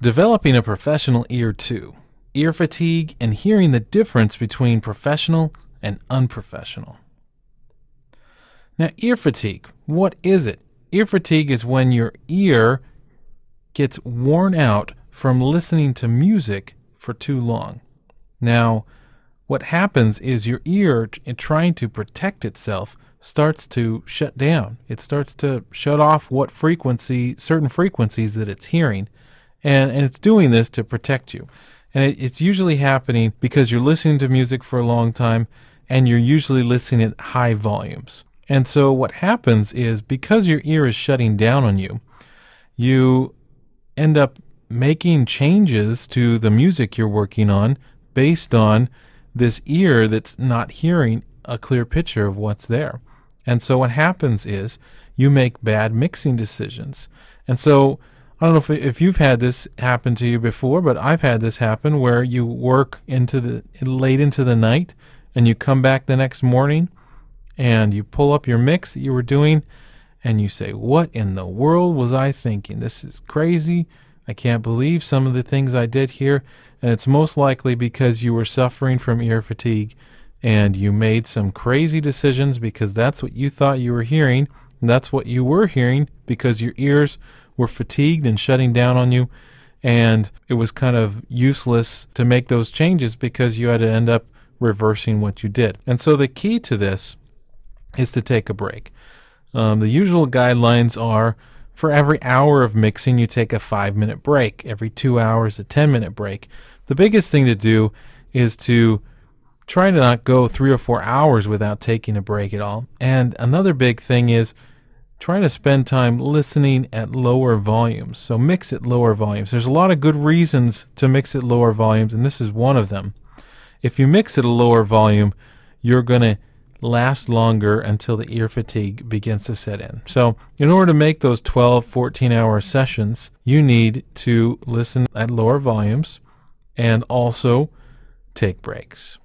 Developing a professional ear too. Ear fatigue and hearing the difference between professional and unprofessional. Now, ear fatigue, what is it? Ear fatigue is when your ear gets worn out from listening to music for too long. Now, what happens is your ear, in trying to protect itself, starts to shut down. It starts to shut off certain frequencies that it's hearing. And it's doing this to protect you. And it's usually happening because you're listening to music for a long time and you're usually listening at high volumes. And so what happens is, because your ear is shutting down on you, you end up making changes to the music you're working on based on this ear that's not hearing a clear picture of what's there. And so what happens is you make bad mixing decisions. And so I don't know if you've had this happen to you before, but I've had this happen where you work late into the night and you come back the next morning and you pull up your mix that you were doing and you say, what in the world was I thinking? This is crazy. I can't believe some of the things I did here. And it's most likely because you were suffering from ear fatigue and you made some crazy decisions because that's what you thought you were hearing. And that's what you were hearing because your ears were fatigued and shutting down on you, and it was kind of useless to make those changes because you had to end up reversing what you did. And so the key to this is to take a break. The usual guidelines are, for every hour of mixing, you take a 5-minute break. Every 2 hours, a 10-minute break. The biggest thing to do is to try to not go 3 or 4 hours without taking a break at all. And another big thing is try to spend time listening at lower volumes. So mix at lower volumes. There's a lot of good reasons to mix at lower volumes, and this is one of them. If you mix at a lower volume, you're going to last longer until the ear fatigue begins to set in. So in order to make those 12, 14-hour sessions, you need to listen at lower volumes and also take breaks.